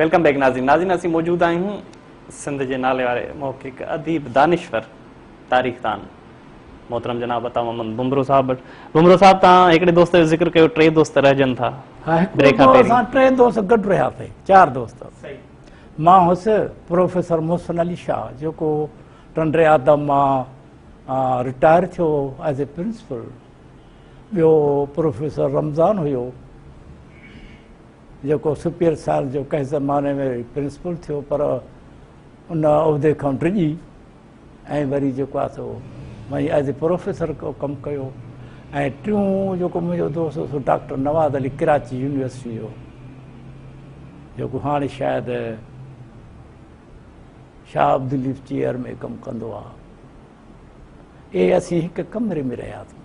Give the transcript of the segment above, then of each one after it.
Welcome back नाज़रीन। नाज़रीन असीं मौजूद आहियूं सिंध जे नाले वारे मौक़िक़ अदीब दानिश्वर तारीख़दान मोहतरम जनाब अता मोहम्मद बुमरो साहब वटि। बुमरो साहब तव्हां हिकिड़े दोस्त जो ज़िक्र कयो, 3 दोस्त रहजनि था। ब्रेक खां पहिरीं असां 3 दोस्त गॾु रहियासीं, 4 दोस्त। मां हुउसि प्रोफेसर मोहसिन अली शाह जेको टंडरे आदम मां रिटायर थियो एज़ ए प्रिंसिपल। ॿियो प्रोफेसर रमज़ान हुयो जेको सुपियर साइंस जो कंहिं ज़माने में प्रिंसिपल थियो पर उन उहिदे खां डिॼी ऐं वरी जेको आहे so worry as a professor कमु कयो। ऐं टियों जेको मुंहिंजो दोस्त हो डॉक्टर नवाज़ अली कराची यूनिवर्सिटी जो जेको हाणे शायदि शाह अब्दुल चेयर में कमु कंदो आहे। इहे असीं हिकु कमरे में रहियासीं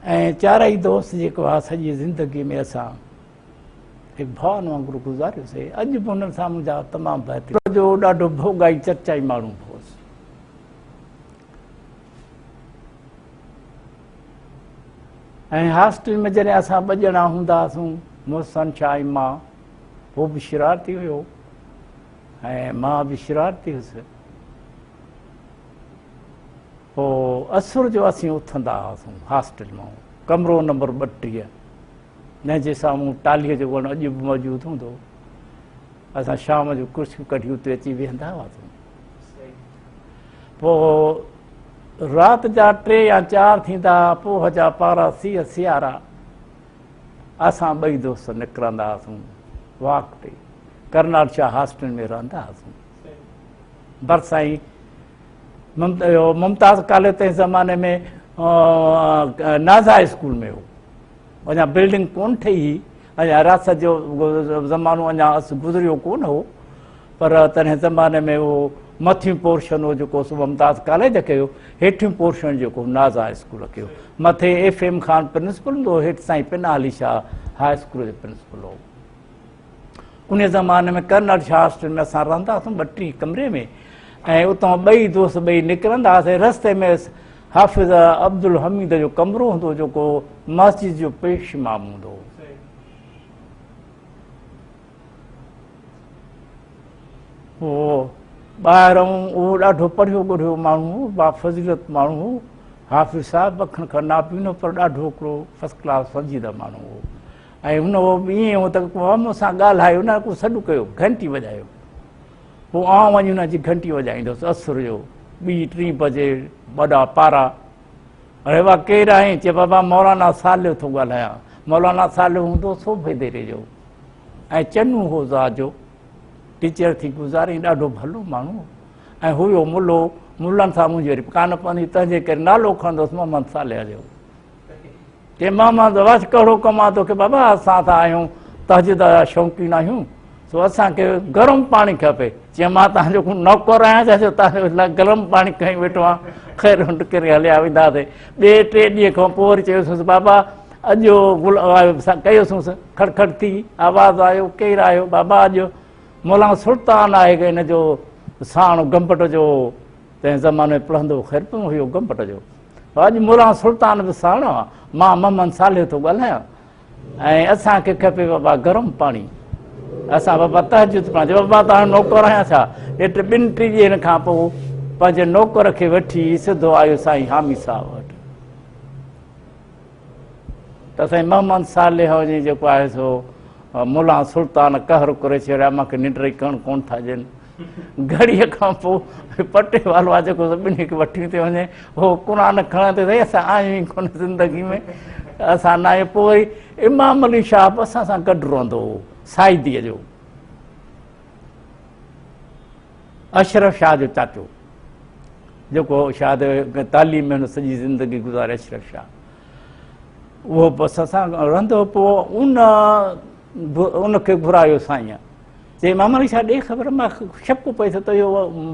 ऐं 4 दोस्त जेको आहे सॼी ज़िंदगी में असां हिकु भाउनि वांगुरु गुज़ारियोसीं। अॼु बि हुननि सां मुंहिंजा तमामु बहितरीनु जो ॾाढो भोगाई चर्चाई माण्हू हुउसि। ऐं हॉस्टल में जॾहिं असां 2 ॼणा हूंदा हुआसीं, मोहसिन शाह ऐं मां, उहो बि शरारती हुयो ऐं मां बि शरारती हुउसि। पोइ असुर जो असीं उथंदा हुआसीं हॉस्टल मां, कमरो नंबर 32 जंहिंजे साम्हूं टालीअ जो वणु अॼु बि मौजूदु हूंदो। असां शाम जो कुर्सियूं कढी उते अची वेहंदा हुआसीं। पोइ राति जा 3 या 4 थींदा, पोइ जा पारा सियारा असां 2 दोस्त निकिरंदा हुआसीं वॉक ते। करनाल शाह हॉस्टल में रहंदा हुआसीं। भरिसां ई मुमताज़ कॉलेज तंहिं ज़माने में नाज़ा स्कूल में हो, अञा बिल्डिंग कोन ठही हुई, अञा रियासत जो ज़मानो अञा गुज़रियो कोन हो, पर तॾहिं ज़माने में उहो मथियूं पोर्शन हो जेको सो मुमताज़ कॉलेज कयो, हेठियूं पोर्शन जेको नाज़ा स्कूल कयो। मथे FM ख़ान प्रिंसिपल हूंदो, हेठि साईं पिना अली शाह हाई स्कूल जो प्रिंसिपल हो। उन ज़माने में कर्नल शाह हॉस्टल में असां रहंदा हुआसीं 32 कमरे में। ऐं उतां 2 दोस्त निकिरंदा हुआसीं। रस्ते में हाफ़िज़ अब्दुल हमीद जो कमरो हूंदो जेको मस्जिद जो पेश इमाम हूंदो। उहो ॿाहिरां उहो ॾाढो पढ़ियो ॻुढ़ियो माण्हू, बाफ़ज़ीलत माण्हू, हाफ़िज़ साहिबु अखियुनि खां नापीनो पर ॾाढो हिकिड़ो फस्ट क्लास संजीदा माण्हू हो। ऐं हुन ईअं हो त मूंसां ॻाल्हायो न, को सॾु कयो, घंटी वॼायो, पोइ आउं वञी हुनजी घंटी वॼाईंदुसि असुर जो 2-3 बजे। वॾा पारा, अरे वाह केरु आहीं? चए बाबा मौलाना सालियो थो ॻाल्हायां। मौलाना सालियो हूंदो सोफ़ेदेरे जो ऐं चनू हो ज़ाजो, टीचर थी गुज़ारी, ॾाढो भलो माण्हू। ऐं हुयो मुल्लो, मुल्लनि सां मुंहिंजी वरी कान पवंदी, तंहिंजे करे नालो खणंदुसि मोहम्मद सालिया जो। चए मोहम्मद बसि कहिड़ो कमु आहे तोखे? बाबा असां त आहियूं तहजीद जा शौक़ीन आहियूं, सो असांखे गरम पाणी खपे। चए मां तव्हांजो नौकर आहियां, छा तव्हांजो लाइ गरम पाणी खणी वेठो आहे? ख़ैर हुन करे हलिया वेंदासीं। 2-3 ॾींहं खां पोइ वरी चयोसीं बाबा अॼु कयोसीं, खड़खड़ थी, आवाज़ु आयो, केरु आयो? बाबा अॼु मौलाना सुल्तान आहे कि हिन जो साण गंबट जो तंहिं ज़माने में पढ़ंदो, ख़ैर पियो हुयो गंबट जो। अॼु मौलाना सुल्तान बि साण आहे, मां मोहम्मद सालिह थो ॻाल्हायां ऐं असांखे खपे बाबा गरम पाणी। असां बाबा तहजुद पढ़ां। चयो बाबा तव्हां नौकर आहियां छा? हेठि 2-3 ॾींहंनि खां पोइ पंहिंजे नौकर खे वठी सिधो आयो साईं हामिद साहिब वटि। त साईं मोहम्मद सालिह जी जेको आहे सो मौलाना सुल्तान कहर करे छॾिया, मूंखे निंड करणु कोन था ॾियनि। घड़ीअ खां पोइ पटे वालो आहे जेको सभिनी खे वठी थो वञे, उहो क़ुरान खणंदे साईं असां आहियूं ई कोन ज़िंदगी में, असां न आहियूं। पोइ वरी इमाम अली शाह बि असां सां गॾु रहंदो हो, साइदीअ जो, अशरफ शाह जो चाचो जेको शायदि तालीम में हुन सॼी ज़िंदगी गुज़ारे, अशरफ शाह, उहो बसि असां रहंदो। पोइ उनखे घुरायो साईं, चई मामा अली शाह ॾे ख़बर, मां शक पई त इहो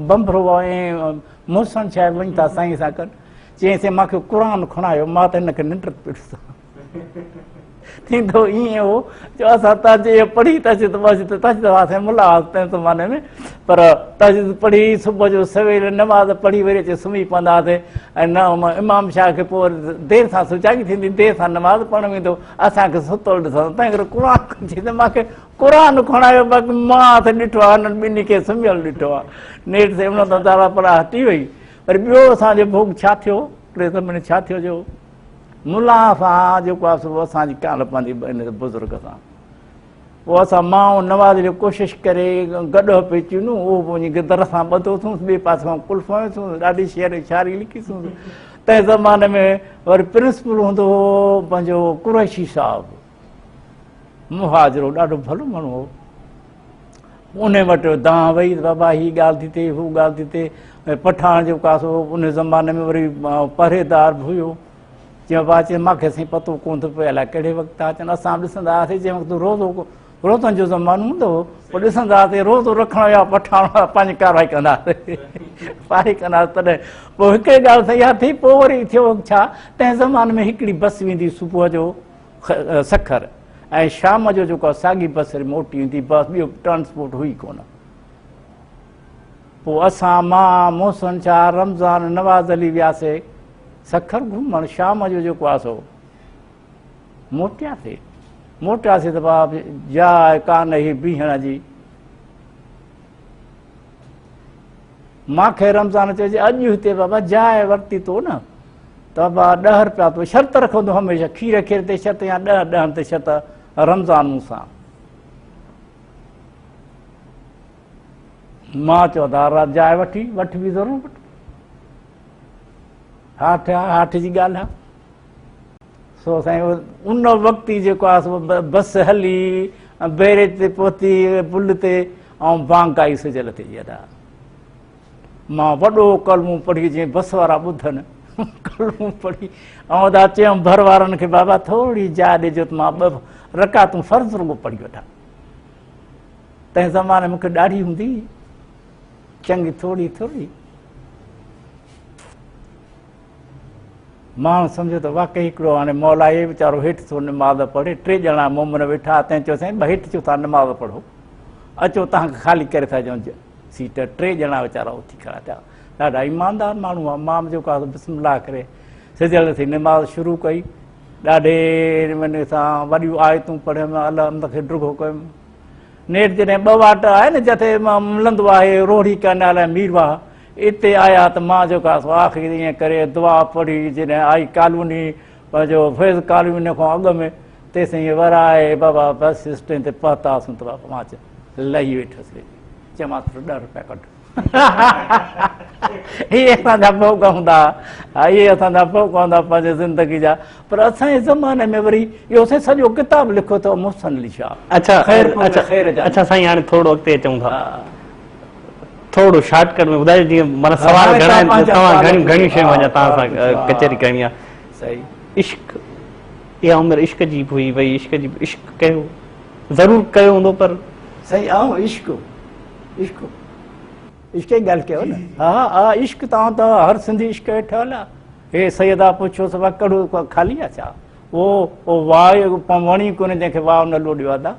बंभरो ऐं मोहसिन शाह वञी था साईं सां गॾु। चई मूंखे क़ुरान खणायो, मां त हिनखे निंड पियो ॾिसां। थींदो ईअं हो जो असां तहजीद पढ़ी तहजीद मस्जिद तहजीद वास्ते मुला तंहिं ज़माने में पर तहजीद पढ़ी सुबुह जो सवेल नमाज़ पढ़ी वरी अची सुम्ही पवंदा हुआसीं ऐं न इमाम शाह खे पोइ देरि सां सुजागी थींदी देरि सां नमाज़ पढ़णु वेंदो असांखे सुतल ॾिसंदो तंहिं करे क़ुर चई मूंखे क़ुर खणायो बाक़ी मां त ॾिठो आहे हिननि ॿिन्ही खे सुम्हियल ॾिठो आहे नेठ ते उन तां तारा परा हटी वई वरी ॿियो असांजो भोग छा थियो टे महीने छा थियो जो मुला सां जेको आहे सो असांजी कान पवंदी हिन बुज़ुर्ग सां पोइ असां माण्हू नवाज़ जो कोशिशि करे गॾु पई चुनूं उहो वञी दर सां ॿधोसीं ॿिए पासे खां कुल्फ हुयोसीं ॾाढी शेर शारी लिखीसीं तंहिं ज़माने में वरी प्रिंसिपल हूंदो हो पंहिंजो कुरैशी साहिबु मुहाजरो ॾाढो भलो माण्हू हो उन वटि दां वई बाबा हीअ ॻाल्हि थी थिए हू ॻाल्हि थी थिए पठाण जेको आहे सो उन ज़माने में वरी परहेदार बि हुयो चयो बाबा चए मूंखे साईं पतो कोन थो पए अलाए कहिड़े वक़्तु था अचनि असां ॾिसंदा हुआसीं जंहिं वक़्तु रोज़नि जो ज़मानो हूंदो हो पोइ ॾिसंदा हुआसीं रोज़ो रखण या पठाण पंहिंजी कारवाई कंदा हुआसीं पारी कंदा हुआसीं तॾहिं पोइ हिकिड़ी ॻाल्हि तयारु थी पोइ वरी थियो छा तंहिं ज़माने में हिकिड़ी बस वेंदी सुबुह जो सखर ऐं शाम जो जेको आहे साॻी बस मोटी ईंदी बस ॿियो ट्रांसपोर्ट हुई कोन पोइ असां मां मोहसिन शाह रमज़ान नवाज़ अली वियासीं सखर घुमण शाम जो जेको आहे सो मोटियासीं त बाबा जाइ कान ही बीहण जी मूंखे रमज़ान चइजे अॼु हिते बाबा जाइ वरिती तो न त बाबा 10 रुपया तो शर्त रखंदो हमेशह खीर खीर ते शर्त या 10 ते शर्त रमज़ान सां मां चयो त जाइ वठी बि ज़रूरु वठ हाठ जी ॻाल्हि आहे सो साईं उन वक़्तु ई जेको आहे बस हली बैरेज ते पहुती पुल ते ऐं बांकाई सिजल ते अदा मां वॾो कलमूं पढ़ी जीअं बस वारा ॿुधनि कलमूं पढ़ी ऐं अदा चयमि भर वारनि खे बाबा थोरी जाइ ॾिजो त मां 2 रकातूं फ़र्ज़ रुगो पढ़ी वठां तंहिं ज़माने मूंखे ॾाढी हूंदी चङी थोरी माण्हू सम्झो त वाक़ई हिकिड़ो हाणे मौला इहे वीचारो हेठि थो नमाज़ पढ़े 3 ॼणा मोमन वेठा तंहिं चयो साईं हेठि चयो तव्हां नमाज़ पढ़ो अचो तव्हांखे ख़ाली करे था ॾियूं सीट 3 ॼणा वीचारा उथी खड़ा थिया ॾाढा ईमानदार माण्हू आहे मां जेको आहे बिस्मिल्लाह करे सिजल थी नमाज़ शुरू कई ॾाढे नमूने सां वॾियूं आयतूं पढ़ियमि अलाह खे ड्रुगो कयुमि नेठ जॾहिं 2 वाट आहे न जिते मां मिलंदो आहे रोड़ी कैनाल ऐं मीरवाह इते आया त मां जेको आहे आख़िरी ईअं करे दुआ पढ़ी जॾहिं आई कॉलोनी पंहिंजो फैज़ कॉलोनी खां अॻु में तेसीं ईअं वराए बाबा बस स्टैंड ते पहुतासीं त बाबा मां लही वेठुसि चयोमांसि 10 रुपया कढ इहे असांजा भोग हूंदा इहे असांजा भोग हूंदा पंहिंजे ज़िंदगी जा पर असांजे ज़माने में वरी इहो सॼो किताबु लिखियो अथव मोहसिन अली शाह अच्छा साईं हाणे थोरो अॻिते अचूं था थोरो शॉर्टकट में ॿुधायो जीअं माना सवाल घणा आहिनि तव्हां घणियूं शयूं अञा तव्हां सां कचहरी करणी आहे सही इश्क इहा उमिरि इश्क जी बि हुई भई इश्क कयो ज़रूरु कयो हूंदो पर सही ऐं इश्क जी ॻाल्हि कयो न हा इश्क तव्हां त हर सिंधी इश्क हेठि हल आहे हे सैदा पुछो सभु कड़ो ख़ाली आहे छा उहो वाह वणी कोन्हे जंहिंखे वाह न लोॾियो आहे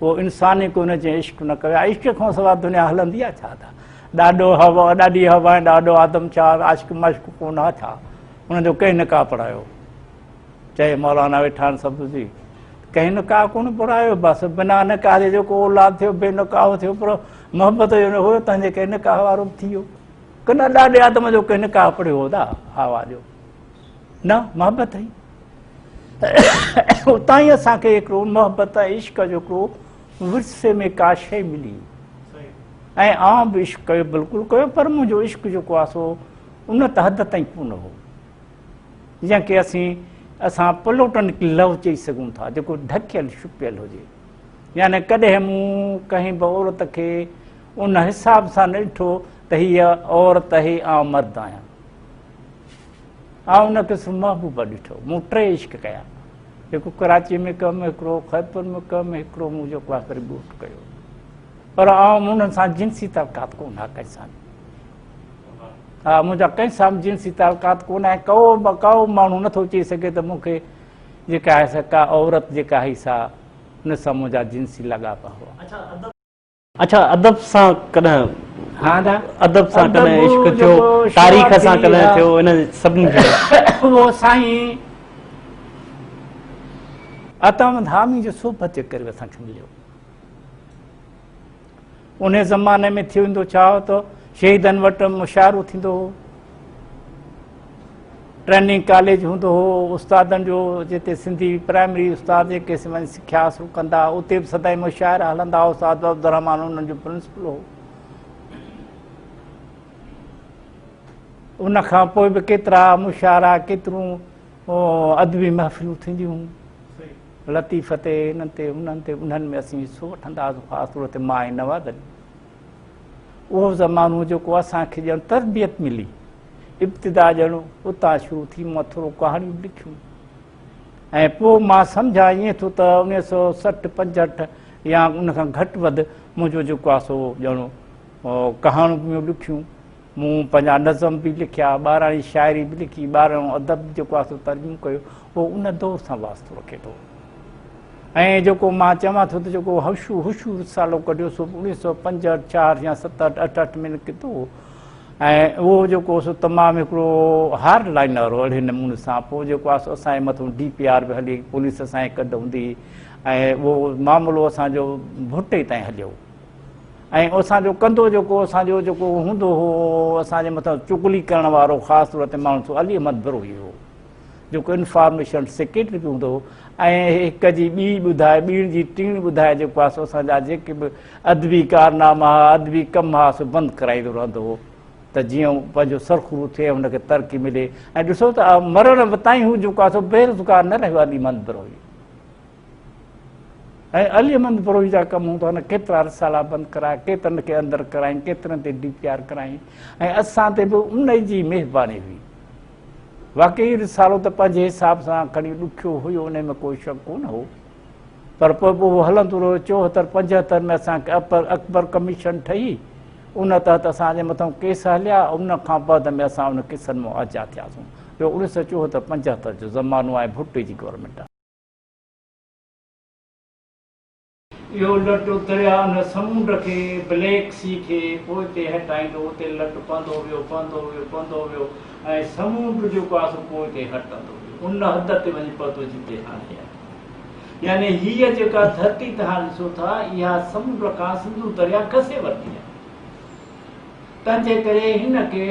उहो इंसानी कोन्हे जंहिं इश्क न कयो आहे इश्क खां सवाइ दुनिया हलंदी आहे छा ॾाढी हवा ऐं ॾाढो आदमशाह आशिक मश्क कोन आहे छा हुनजो कंहिं निकाह पढ़ायो चए मौलाना वेठा आहिनि सभु जी कंहिं निकाह कोन पढ़ायो बसि बिना निकाह जे जेको औलाद थियो बेनिकाह थियो पर मोहबत जो हुयो तंहिंजे कंहिं निकाह वारो बि थी वियो की न ॾाढे आदम जो कंहिं निकाह पढ़ियो हो हवा जो न मोहबत ई उतां ई असांखे हिकिड़ो मोहबत इश्क जो हिकिड़ो विरसे में का शइ मिली ऐं आउं बि इश्क कयो बिल्कुलु कयो पर मुंहिंजो इश्क जेको आहे सो उन त हद ताईं कोन हो जंहिंखे असां पलोटन लव चई सघूं था जेको ढकियल छुपियल हुजे यानी कॾहिं मूं कंहिं बि औरत खे उन हिसाब सां न ॾिठो त हीअ औरत ई आउं मर्द आहियां उनखे महबूब ॾिठो मूं 3 इश्क कया हिकु कराची में कमु हिकिड़ो खैबर में कमु हिकिड़ो मूं जेको आहे वरी ॿूट कयो पर उन्हनि सां जिन्सी तालुकात कोन आहे कंहिंसां मुंहिंजा कंहिं सां बि जिन्सी तालुकात कोन आहे को माण्हू नथो चई सघे त मूंखे जेका आहे सा का औरत जेका आहे सा उन सां मुंहिंजा जिन्सी लॻापा हुआ। अच्छा अदब सां कॾहिं हा दा अदब सां कॾहिं अदब इश्क थियो, जेको तारीख़ सां शुरूआती कॾहिं हा। थियो, इन सभिनी खे उहो साईं अतम धामी जो सोबत जे करे असांखे मिलियो। उन ज़माने में थी वेंदो छा हो त शहीदनि वटि मुशाइरो थींदो हो, ट्रेनिंग कॉलेज हूंदो हो, उस्तादनि जो जिते सिंधी प्राइमरी उस्ताद जेके वञी सिखिया हासिल कंदा उते बि सदाईं मुशाइरा हलंदा। उस्ताद अब्दुर्रहमान उन्हनि जो प्रिंसिपल हो। उन खां पोइ बि केतिरा मुशाइरा, केतिरियूं अदबी महफ़िलूं थींदियूं लतीफ़ ते, इन्हनि ते उन्हनि ते, उन्हनि में असीं हिसो वठंदा हुआसीं, ख़ासि तौर ते मां ऐं नवाज़नि। उहो ज़मानो जेको असांखे ॼण तरबियत मिली, इब्तिदा ॼण उतां शुरू थी। मां थोरो कहाणियूं लिखियूं ऐं पोइ मां सम्झा ईअं थो त 1960-65 या उनखां घटि वधि मुंहिंजो जेको आहे सो ॼण कहाणियूं लिखियूं। मूं पंहिंजा नज़म बि लिखिया, ॿारहं शाइरी बि लिखी, ॿारहं अदब जेको आहे सो तर्जुमो कयो। उहो उन दौर सां वास्तो रखे थो। ऐं जेको मां चवां थो त जेको हुशू रिसालो कढियो सो 1965 या 67-68 में निकितो। ऐं उहो जेको सो तमामु हिकिड़ो हार्ड लाइनर हो। अहिड़े नमूने सां पोइ जेको आहे सो असांजे मथां DPR बि हली, पुलिस असांखे कढ हूंदी ऐं उहो मामिलो असांजो भुटे ताईं हलियो। ऐं असांजो कंदो जेको असांजो जेको हूंदो हो असांजे मथां चुगली करण वारो, ख़ासि तौर ते माण्हू सो अली अहमद बरोही हो जेको इंफॉर्मेशन सेक्रेटरी बि हूंदो हो। ऐं हिक जी ॿी ॿुधाए, ॿीण जी टीण ॿुधाए जेको आहे सो असांजा जेके बि अदबी कारनामा, अदबी कम आहे सो बंदि कराईंदो रहंदो हो त जीअं पंहिंजो सरख़ुरू थिए, हुनखे तरक़ी मिले। ऐं ॾिसो त मरण ताईं हू जेको आहे सो बेरोज़गार न रहियो अली अहमद बरोही। ऐं अली अहमद बरोही जा कम हूंदा हुन केतिरा रिसाला बंदि कराया, केतिरनि खे अंदरि कराईं, केतिरनि ते DPR कराईं। ऐं असां ते बि उन जी महिरबानी हुई। वाक़ई रिसालो त पंहिंजे हिसाब सां खणी ॾुखियो हुयो, उन में कोई शक कोन हो, पर पोइ उहो हलंदो रहियो। 74-75 में असांखे अकबर कमीशन ठही, उन तहत असांजे मथां केस हलिया। उन खां बाद में असां उन केसनि मां आज़ादु थियासीं। ॿियो 1974-75 जो ज़मानो आहे, भुट्टे जी गवर्नमेंट आहे। इहो लटो दरिया उन समुंड खे, ब्लैक सी खे पोइ ते हटाईंदो, उते लट पवंदो वियो ऐं समुंड जेको आहे सो पोइ ते हटंदो वियो। उन हद ते वञी पहुतो जिते हाणे आहे। यानी हीअ जेका धरती तव्हां ॾिसो था, इहा समुंड खां सिंधु दरिया घसे वरिती आहे। तंहिंजे करे हिन खे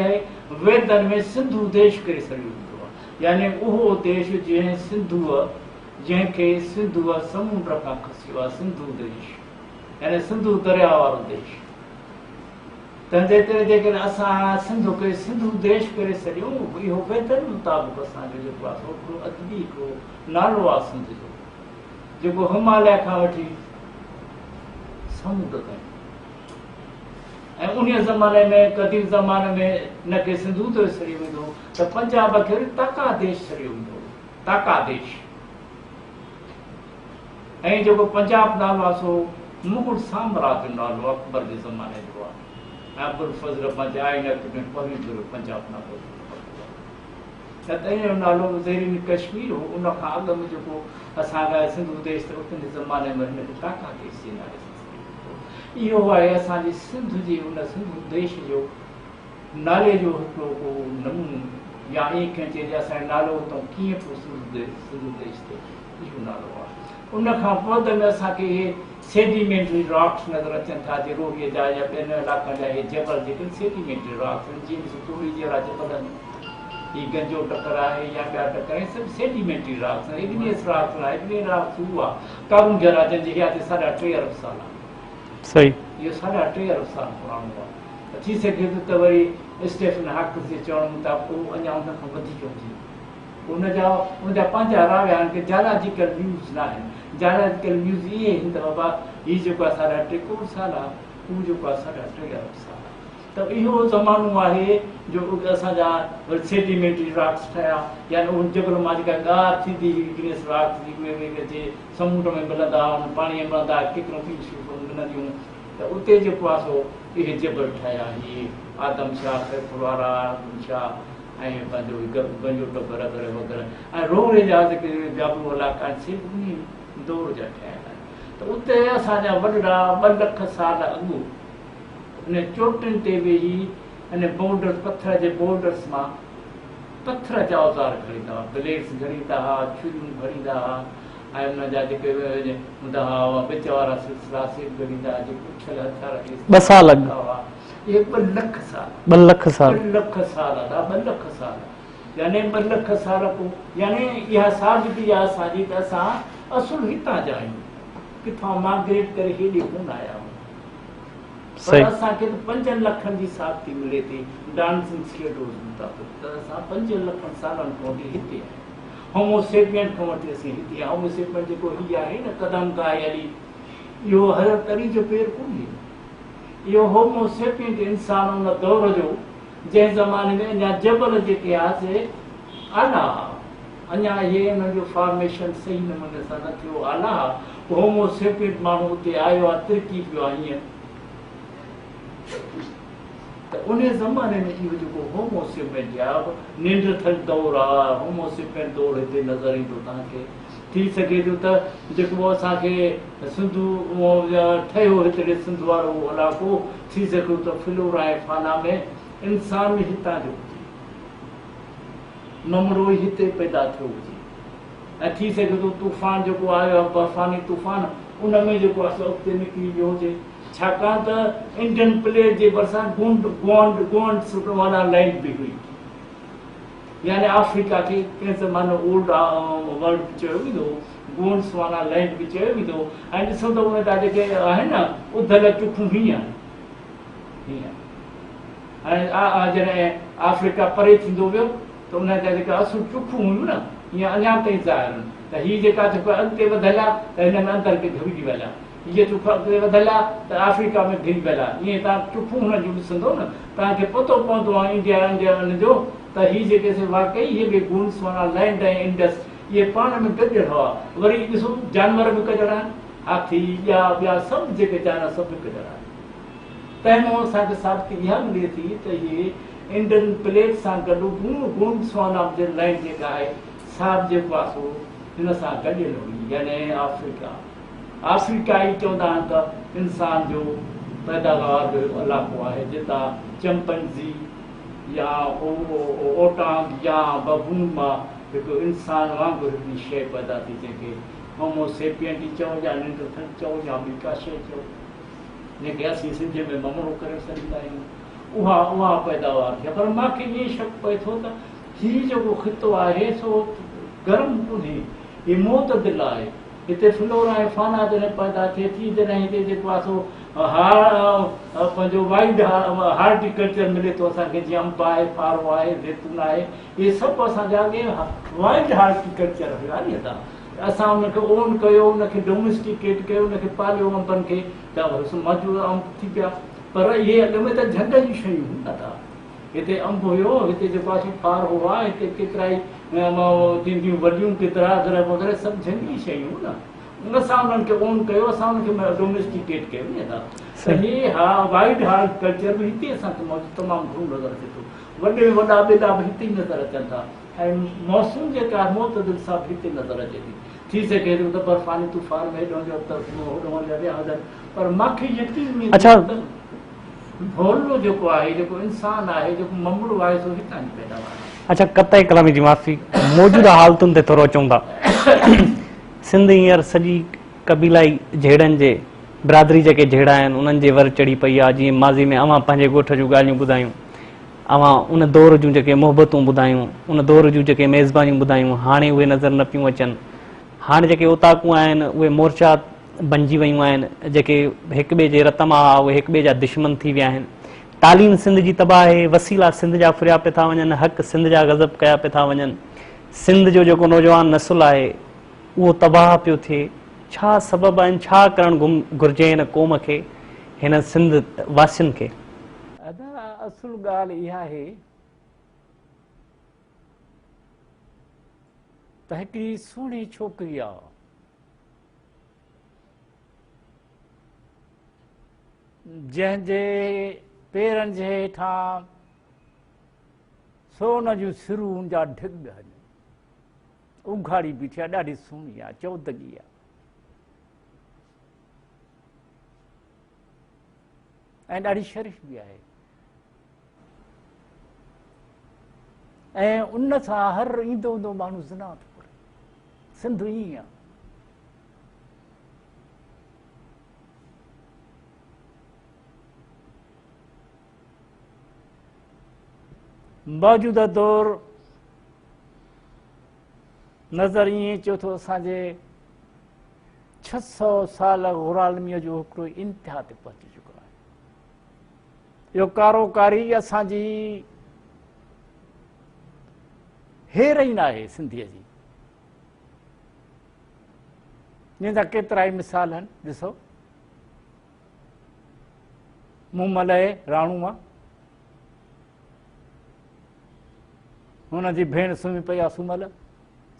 वेदनि में सिंधु देश करे छॾियो वेंदो आहे। यानी उहो देश जंहिंखे सिंधुअ समुंड खां खसियो आहे, सिंधु देश यानी सिंधु दरिया वारो देश। तंहिंजे करे जेकॾहिं असां सिंधु खे सिंधु देश करे छॾियूं, इहो वेदनि मुताबिक़ असांजो जेको आहे हिकिड़ो अदबी हिकिड़ो नालो आहे सिंध जो, जेको हिमालय खां वठी समुंड ताईं। ऐं उन ज़माने में, क़दीम ज़माने में हिनखे सिंधु ते छॾियो वेंदो त पंजाब खे ताका देश छॾियो वेंदो, ताका देश। ऐं जेको पंजाब नालो आहे सो मुगल साम्राज्य नालो अकबर जे ज़माने जो आहे। अबुल फज़ल पंहिंजे आइनत में पढ़ी करे पंजाब नालो त नालो ज़ेरीन कश्मीर हो। उन खां अॻु में जेको असांजा सिंधु देश त उन ज़माने में हिनखे ताका देश जे नाले सां। इहो आहे असांजी सिंध जी, उन सिंधु देश जो नाले जो हिकिड़ो नमूनो, या ईअं कंहिं चइजे असांजो नालो हुतां कीअं पियो सिंधु देश ते, इहो नालो आहे। उन खां पोइ में असांखे इहे सेडिमेंटरी रॉक्स नज़र अचनि था, जिरोहीअ जा या ॿियनि इलाइक़नि जा इहे जबल जेके सेडिमेंटरी रॉक्स आहिनि, जीअं तूड़ी जहिड़ा जबल आहिनि, हीअ गंजो टकर आहे या ॿिया टकर आहिनि, सभु सेडिमेंटरी रॉक्स आहिनि। इग्नियस रॉक्स आहे, इग्नियस रॉक्स हू आहे कारून जरा जंहिंजे हयाती 3.5 अरब साल आहे। सही, इहो 3.5 अरब साल पुराणो आहे। थी सघे थो त वरी स्टेफन हॉकिंस जे चवण मुताबिक़ उहो अञा उन खां वधीक हुजे। उनजा पंहिंजा राविया आहिनि की जालाजिकल व्यूज़ न आहिनि। जालाजिकल व्यूज़ इहे आहिनि त बाबा हीउ जेको आहे 3.5 करोड़ साल आहे, उहो जेको आहे 3.5 अरब साल आहे। त इहो ज़मानो आहे जो असांजा सेडिमेंटरी रॉक्स ठहिया, यानी उन जबल मां जेका ॻार थींदी हुई इग्नियस रॉक्स जी, उहे जे समुंड में मिलंदा, उन पाणीअ में मिलंदा, केतिरो मिलंदियूं, त उते जेको आहे सो इहे जबल ठहिया। इहे आदम शाह, खैफुर वारा शाह, ऐं पंहिंजो गंजो टपर वग़ैरह वग़ैरह ऐं रोड़े जा जेके ॿिया बि इलाइक़ा आहिनि से उन दौर जा ठहियल आहिनि। त उते असांजा वॾा 2 लख साल अॻु उन चोटियुनि ते वेही अने बॉर्डर पथर जे बॉर्डर्स मां पथर जा औज़ार खणींदा हुआ, ब्लेड्स खणींदा हुआ, छुरियूं खणींदा हुआ ऐं उन जा जेके हूंदा हुआ विच वारा सिलसिला से खणींदा हुआ, जेके उछल हथियार 2 साल अॻु हुआ। इहे 2 लख साल 2 लख साल 2 लख साल 2 लख साल यानी 2 लख साल पोइ यानी इहा साबिती आहे असांजी त असां असुल हितां जा आहियूं, किथां माइग्रेट करे हेॾे कोन आया आहियूं। पर असांखे त 5 लखनि जी साबिती मिले थी डांसिंग स्केडोज़ मुताबिक़ त असां 5 लखनि सालनि खां वठी हिते आहियूं। होमोसेपियन खां वठी असीं हिते होमोसेपियन जेको हीअ आहे न कदम गाहि हली, इहो हर तरी जो पेर कोन्हे। इहो होमोसेपियन इंसान उन दौर जो जंहिं ज़माने में अञा जबल जेके आहे से आला, अञा इहे उन्हनि जो फॉर्मेशन सही नमूने सां न थियो आला, होमोसेपियन माण्हू उते आयो आहे, तिरकी पियो आहे हीअं। त उन ज़माने में इहो जेको होमोसेपियन आहे निंडरथल दौर आहे, होमोसेपियन दौर हिते नज़र ईंदो तव्हांखे। थी सघे थो त जेको असांखे सिंधु ठहियो हिते सिंध वारो इलाइक़ो, थी सघे थो फ्लोरा ऐं फाना में इंसान हितां जो हुजे, ममड़ो ई हिते पैदा थियो हुजे ऐं थी सघे थो तूफ़ान जेको आयो आहे बर्फ़ानी तूफ़ान उन में जेको आहे उते निकिरी वियो हुजे, छाकाणि त इंडियन प्लेट जे भरिसां गोंड्स वाला लैंड बि हुई। यानी अफ्रीका खे कंहिं ज़माने ओल्ड वर्ल्ड बि चयो वेंदो, गोंड्स वाला लैंड बि चयो वेंदो। ऐं ॾिसो त उन जा जेके आहिनि न उधल चुखूं हीअं ऐं जॾहिं अफ्रीका परे थींदो वियो त उन जा जेका असुल चुखूं हुयूं न हीअं अञा ताईं ज़ाहिर आहिनि। त हीअ जेका जेको अॻिते वधियल आहे त हिन में अंदरि खे घिरिजी वियल आहे, हीअ चुख अॻिते वधियल आहे त अफ्रीका में घिरी वियल आहे। ईअं तव्हां चुखूं हुन जूं ॾिसंदो न तव्हांखे पतो पवंदो आहे इंडिया हुन जो त हीअ जेके वाकई इहे बि गुड्स वारा लैंड ऐं इंडस इहे पाण में गॾियल हुआ। वरी ॾिसो जानवर बि गॾियल आहिनि, हाथी ॿिया सभु जेके जानवर सभु गॾियल आहिनि। तंहिंमां असांखे साबिती इहा मिले थी त इहे इंडियन प्लेट सां गॾु गुड्स वारा लैंड जेका आहे साब जेको आहे सो हिन सां गॾियल हुई। यानी अफ्रीका ई चवंदा आहिनि त इंसान जो पैदावार जो इलाइक़ो आहे, जितां चंपंजी या ओटांग या बबून मां हिकु इंसान वांगुरु हिकिड़ी शइ पैदा थी, जंहिंखे होमोसेपियन चओ या निंडरथल चओ या ॿी का शइ चओ, जंहिंखे असीं सिंध में ममड़ो करे सघंदा आहियूं, उहा पैदावार थी। पर मूंखे ईअं शक पए थो त हीउ जेको ख़ितो आहे सो गरम कोन्हे, हीउ मोतदिल आहे। हिते फ्लोरा ऐं फाना जॾहिं पैदा थिए थी, जॾहिं हिते जेको आहे सो पंहिंजो वाइल्ड हार्टिकल्चर मिले थो असांखे, जीअं अंब आहे, फारो आहे, जैतून आहे, इहे सभु असांजा वाइल्ड हार्टिकल्चर हुया नी। असां उनखे ओन कयो, उनखे डोमेस्टिकेट कयो, उनखे पालियो अंबनि खे, त मौजूदु अंब थी पिया। पर इहे अॻ में त झंग जी शयूं हूंदा था। हिते अंब हुयो, हिते जेको आहे फार हुआ, हिते केतिरा ई थींदियूं वॾियूं केतिरा वग़ैरह सभु झंगी शयूं न। उन सां उन्हनि खे ओन कयो, असां उनखे डोमेस्टिकेट कयो नी था। त इहे वाइल्ड हार्टिकल्चर बि हिते असांखे मौजूदु तमामु घणो नज़र अचे थो। वॾे वॾा ॿेला बि हिते ई नज़र अचनि था ऐं मौसम जेका आहे मोतदिल सां बि हिते नज़र अचे थी सघे थो त बर्फ़ानी तूफ़ान में हेॾो होॾो विया हुजनि, पर मूंखे यकीन में भोलो जेको आहे, जेको इंसान आहे, जेको ममड़ो आहे, सो हितां जी पैदावार आहे। अच्छा, कतई कलामी जी माफ़ी, मौजूदा हालतुनि ते थोरो अचूं था। सिंध हींअर सॼी कबीलाई जहिड़नि जे बिरादरी जेके जहिड़ा आहिनि उन्हनि जे वर चढ़ी पई आहे। जीअं माज़ी में अवां पंहिंजे ॻोठ जूं ॻाल्हियूं ॿुधायूं, अवां उन दौर जूं जेके मोहबतूं ॿुधायूं, उन दौर जूं जेके मेज़बानियूं ॿुधायूं, हाणे उहे नज़र न पियूं अचनि। हाणे जेके ओताकूं आहिनि उहे मोर्चा बणिजी वियूं आहिनि, जेके हिक ॿिए जे रत मां उहे हिक ॿिए जा दुश्मन थी विया आहिनि। तालीम सिंध जी तबाही, वसीला सिंध जा फुरिया पिया था वञनि, हक़ सिंध जा गज़ब कया पिया था वञनि। सिंध जो जेको नौजवान नसुल आहे उहो तबाह पियो थिए। छा सबब आहिनि, छा करणु घुरिजे हिन क़ौम खे, हिन सिंध वासियुनि खे? असुल ॻाल्हि इहा आहे त हिकिड़ी सुहिणी छोकिरी आहे, जंहिंजे पेरनि जे हेठां सोन जूं सिरूं उन जा ढिग आहिनि, उघाड़ी बीठी आहे, ॾाढी सुहिणी आहे, चौदगी आहे। ऐं ॾाढी शरीफ़ बि आहे। ऐं उन सां हर ईंदो ईंदो माण्हू ज़िना थो करे। सिंध ईअं आहे। मौजूदा दौर नज़र ईअं अचे थो असांजे 600 साल गुलामीअ जो हिकिड़ो इंतिहा ते पहुची चुको आहे। इहो कारोकारी असांजी हेर ई न आहे सिंधीअ जी। जंहिंजा केतिरा ई मिसाल आहिनि, ॾिसो मूमल राणू आहे, हुनजी भेण सुम्ही पई आहे सुम्हल,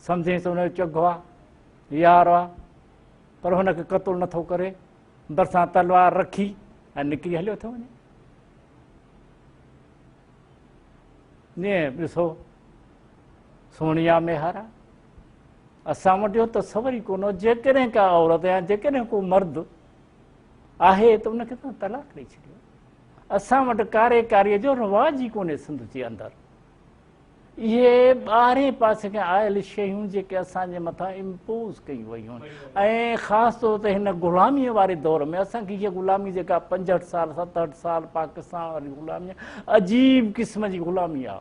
सम्झेसि हुनजो चघो आहे, यार आहे, पर हुनखे क़तलु नथो करे, भरिसां तलवार रखी ऐं निकिरी हलियो थो वञे। ईअं ॾिसो सोनिया मेहारा, असां वटि इहो तसवर ई कोन, जेकॾहिं का औरत या जेकॾहिं को मर्द आहे त उनखे तव्हां तलाक ॾेई छॾियो। असां वटि कारेकारीअ जो रवाज ई कोन्हे सिंध जे अंदरि। इहे ॿाहिरें पासे खां आयल शयूं जेके असांजे मथां इम्पोज़ कयूं वयूं आहिनि, ऐं ख़ासि तौर ते हिन ग़ुलामीअ वारे दौर में असांखे इहा ग़ुलामी जेका 65 साल 67 साल पाकिस्तान वारी ग़ुलामी अजीब क़िस्म जी ग़ुलामी आहे।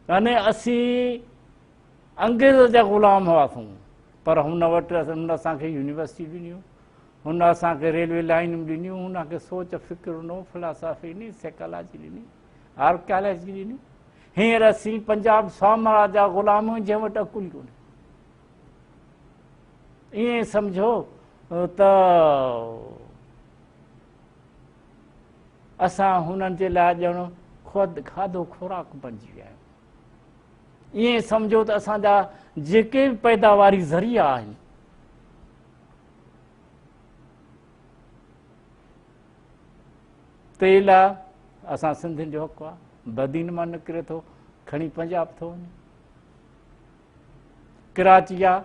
यानी असीं अंग्रेज़ जा ग़ुलाम हुआसीं, पर हुन वटि हुन असांखे यूनिवर्सिटी ॾिनियूं, हुन असांखे रेलवे लाइनूं ॾिनियूं, हुनखे सोच फ़िक्र ॾिनो, फिलासफ़ी ॾिनी, साइकोलॉजी ॾिनी, आर्कियोलॉजी ॾिनी। हींअर असीं पंजाब साम्राज्य जा ग़ुलाम आहियूं, जंहिं वटि अकुल कोन्हे। ईअं सम्झो त असां हुननि जे लाइ ॼण ख़ुदि खाधो खुराक बणिजी विया आहियूं। ईअं सम्झो त असांजा जेके बि पैदावारी ज़रिया आहिनि, तेल आहे, असां सिंधियुनि जो हक़ु आहे, बदीन मां निकिरे थो, खणी पंजाब थो वञे। कराची आहे,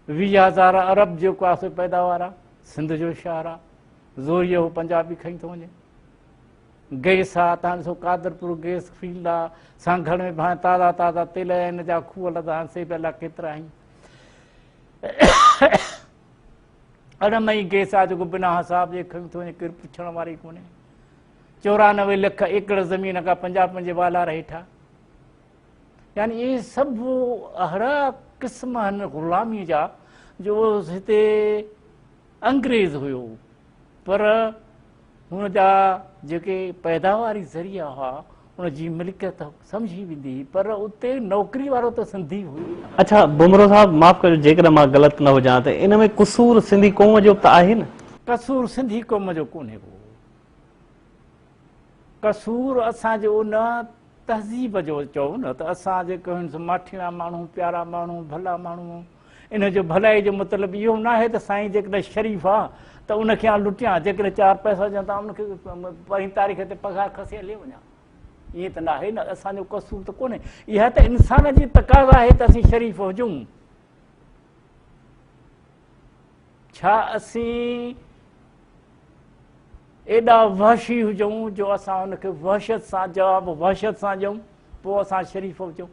20,000 अरब जेको आहे सो पैदावार आहे, सिंध जो शहर आहे, ज़ोरीअ हू पंजाबी खणी थो वञे। गैस आहे, तव्हां ॾिसो कादरपुर गैस फील्ड आहे, सांगड़ में भाणे ताज़ा ताज़ा तेल हिन जा खूह लधा आहिनि, से पहिला केतिरा आहिनि। अड़मई गैस आहे जेको बिना हिसाब जे खणी थो वञे, केरु पुछण वारी कोन्हे। 94 लख एकड़ ज़मीन का पंजाब जे वालार हेठां। यानी इहे सभु अहिड़ा क़िस्म आहिनि ग़ुलामी जा जो हिते अंग्रेज़ हुयो, पर हुन जा जेके पैदावारी ज़रिया हुआ उनजी मिल्कियत सम्झी वेंदी, पर उते नौकिरी वारो त सिंधी हुई। अच्छा बुमरो साहब, माफ़ कजो जेकॾहिं मां ग़लति न हुजां त इन में क़सूर सिंधी क़ौम जो त आहे न? कसूर सिंधी क़ौम जो कोन्हे को, कसूर असांजे उन तहज़ीब जो चऊं न, त असां जेके आहिनि माठिड़ा माण्हू, प्यारा माण्हू, भला माण्हू, इन जो भलाई जो मतिलबु इहो न आहे त साईं जेकॾहिं शरीफ़ आहे त उनखे आउं लुटियां, जेकॾहिं 4 पैसा ॾियां त उनखे पहिरीं तारीख़ ते पघार खसे हली वञा। ईअं त न आहे न, असांजो कसूर त कोन्हे। इहा त इंसान जी तक़ाज़ा आहे त असीं शरीफ़ हुजूं। छा असीं एॾा वहशी हुजूं जो असां हुनखे वहशत सां जवाबु वहशत सां ॾियूं, पोइ असां शरीफ़ हुजूं?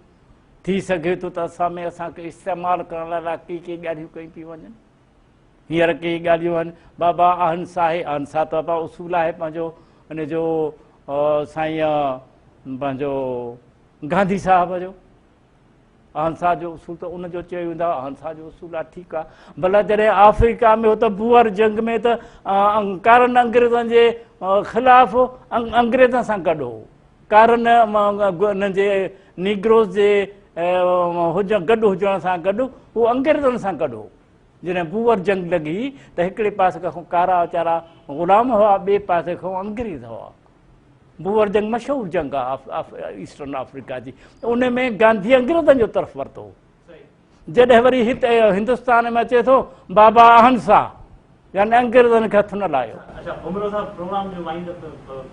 थी सघे थो त असां में असांखे इस्तेमालु करण लाइ के ॻाल्हियूं कयूं थी वञनि। हींअर के ॻाल्हियूं आहिनि, बाबा अहिंसा आहे, अहिंसा त बाबा उसूल आहे पंहिंजो हिनजो साईं पंहिंजो गांधी साहिब जो अहिंसा जो उसूल, त उनजो चयो वेंदो आहे अहिंसा जो उसूल आहे, ठीकु आहे। भला जॾहिं अफ्रीका में हो त बुअर जंग में त कारनि अंग्रेज़नि जे ख़िलाफ़ अंग्रेज़नि सां गॾु हो, कारनि हिन जे नीग्रोस जे गॾु हुजण सां गॾु हू अंग्रेज़नि सां गॾु हो। जॾहिं बुअर जंग लॻी त हिकिड़े पासे खां कारा वीचारा ग़ुलाम हुआ, ॿिए पासे खां अंग्रेज़ हुआ। बुअर जंग मशहूरु जंग आहे ईस्टर्न अफ्रीका जी, उन में गांधी अंग्रेज़नि जो तरफ़ वरितो। जॾहिं वरी हिते हिंदुस्तान में अचे थो बाबा अहिंसा, यानी अंग्रेज़नि खे हथ न लायो। अच्छा बुमरो साहब प्रोग्राम जो वाइंड अप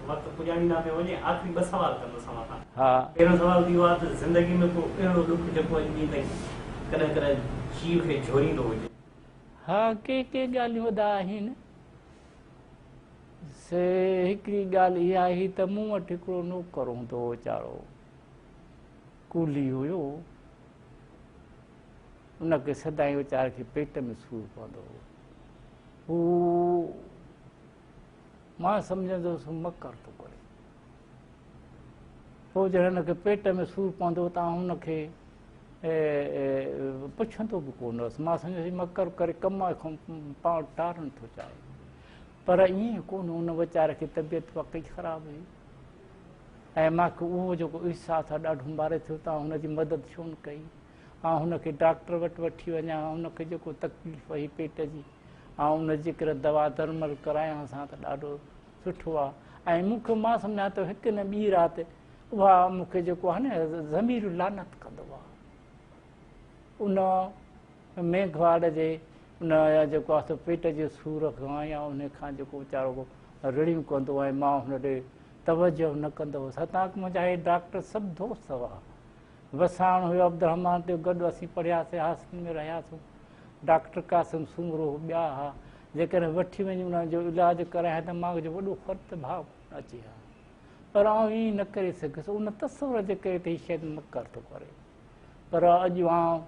वक्त पुॼाणींदा पियो वञे आख़िरी 2 सवाल कंदुसि मां खां। हा पहिरियों सवाल थी आहे त ज़िंदगी में को अहिड़ो ॾुख जेको अॼु ॾींहं ताईं कॾहिं कॾहिं जीव खे झोरींदो हुजे। हा के ॻाल्हियूं वॾा आहिनि। से हिकिड़ी ॻाल्हि इहा आई त मूं वटि हिकिड़ो नौकर हूंदो हो वीचारो, कूली हुयो। उनखे सदाईं वीचारे खे पेट में सूरु पवंदो हो। हू मां सम्झंदो हुउसि मकर थो करे। पोइ जॾहिं हुनखे पेट में सूरु पवंदो त हुनखे पुछंदो बि कोन हुअसि। मां सम्झंदुसि मकर करे कम खां पाण टारणु थो चाहे, पर ईअं कोन। हुन वीचारे खे तबियत वाक़ई ख़राबु हुई ऐं मूंखे उहो जेको अहसासु आहे ॾाढो मारे थियो। तव्हां हुनजी मदद छो न कई? हुनखे डॉक्टर वटि वठी वञा, हुनखे जेको तकलीफ़ हुई पेट जी, हुनजी करे दवा दरमल करायांसि त ॾाढो सुठो आहे। ऐं मूंखे मां सम्झां थो हिकु न ॿी राति उहा मूंखे जेको आहे न ज़मीर लानत कंदो आहे। उन मेघवाड़ जे उन जेको आहे पेट जे सूर खां या उन खां जेको वीचारो रिड़ियूं कंदो ऐं मां हुन ॾे तवजो न कंदो हुउसि। हतांकि मुंहिंजा हे डॉक्टर सभु दोस्त हुआ। वसाण हुयो अब्दुरहमान ते गॾु असीं पढ़ियासीं, हासिल में रहियासीं। डॉक्टर कासिम सूमरो ॿिया हुआ। जेकॾहिं वठी वञी उनजो इलाजु करायां त मां जो वॾो फ़र्क़ु भाव अची हा, पर आउं ईअं न करे सघुसि। उन तस्वर जे करे त हीअ शायदि मकर थो करे। पर अॼु आउं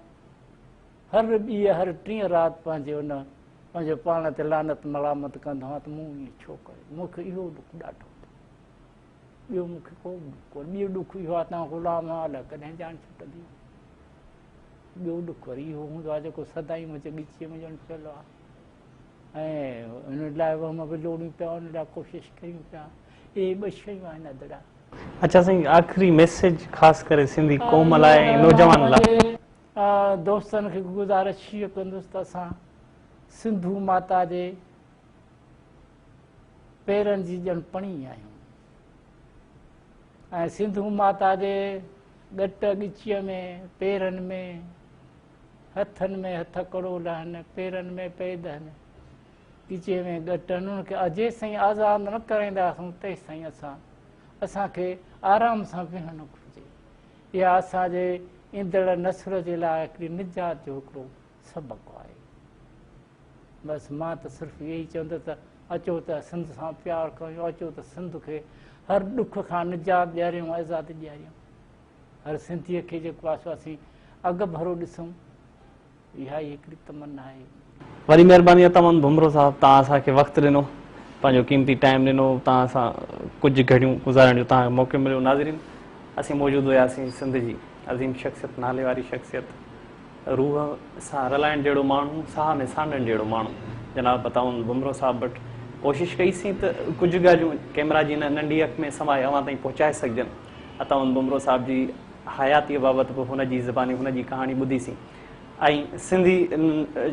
हर ॿीं हर टीं राति पंहिंजे पाण ते लानत मलामत कंदो आहियां त मूं ईअं छो करे। मूंखे इहो ॾुख ॾाढो ॿियो मूंखे को ॾुख कोन्हे। ॿियो ॾुख इहो आहे तव्हां ग़ुलाम अलाए कॾहिं जान छुटंदी। ॿियो ॾुख वरी इहो हूंदो आहे जेको सदाईं मुंहिंजे ॻिचीअ में ॼण पियल आहे ऐं हुन लाइ मां विलोड़ियूं पिया, हुन लाइ कोशिशि कयूं पिया। इहे 2 शयूं आहिनि अदड़ा। अच्छा साईं, आख़िरी मैसेज ख़ासि करे सिंधी क़ौम लाइ, नौजवान लाइ। दोस्तनि खे गुज़ारिश इहो कंदुसि त असां सिंधू माता जे पेरनि जी ॼण पणी आहियूं ऐं सिंधू माता जे ॻट ॻिचीअ में, पेरनि में, हथनि में हथ कड़ोल आहिनि, पेरनि में पेद आहिनि, ॻिचीअ में ॻट आहिनि। उनखे जेसिताईं आज़ादु न कराईंदासीं तेसिताईं असांखे आराम सां वेहणु घुरिजे। इहा असांजे ईंदड़ नस्ल जे लाइ हिकिड़ी निजात जो हिकिड़ो सबक़ु आहे। बसि मां त सिर्फ़ु इहो ई चवंदुसि त अचो त सिंध सां प्यारु कयूं, अचो त सिंध खे हर ॾुख खां निजात ॾियारियूं, आज़ादी ॾियारियूं। हर सिंधीअ खे जेको आहे असीं अॻु भरो ॾिसूं। इहा ई हिकिड़ी तमन्ना आहे। वरी महिरबानी आहे तमामु बुमरो साहब, तव्हां असांखे वक़्तु ॾिनो, पंहिंजो क़ीमती टाइम ॾिनो, तव्हां सां कुझु घड़ियूं गुज़ारण जो तव्हांखे मौक़ो मिलियो। नाज़रीन, असीं मौजूदु हुयासीं सिंध जी अज़ीम शख़्सियत, नाले वारी शख़्सियत, रूह सां रलाइण जहिड़ो माण्हू, साह में सांडण जहिड़ो माण्हू, जनाब अताउन बुमरो साहब वटि कोशिशि कईसीं त कुझु ॻाल्हियूं कैमरा जी नंढी अखि में समाए अवां ताईं पहुचाए सघजनि। अताउन बुमरो साहब जी हयातीअ बाबति बि हुनजी ज़बानी, हुनजी कहाणी ॿुधीसीं ऐं सिंधी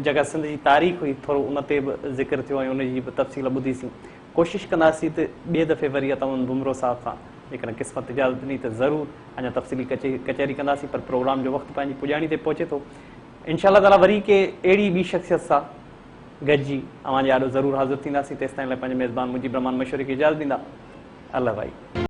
जेका सिंध जी तारीख़ हुई थोरो उन ते बि ज़िक्र थियो ऐं उनजी बि तफ़सील ॿुधीसीं। कोशिशि कंदासीं त ॿिए दफ़े वरी अताउन बुमरो साहब सां जेकॾहिं क़िस्मत इजाज़त ॾिनी त ज़रूरु अञा तफ़सीली कचहरी कंदासीं। पर प्रोग्राम जो वक़्तु पंहिंजी पुॼाणी ते पहुचे थो। इंशाअल्लाह ताला वरी के अहिड़ी ॿी शख़्सियत सां गॾिजी अव्हां जे आॾो ज़रूरु हाज़िर थींदासीं। तेसिताईं लाइ पंहिंजे मेज़बान मुजीब रहमान मशवरे खे इजाज़त ॾींदा। अल्लाह भाई।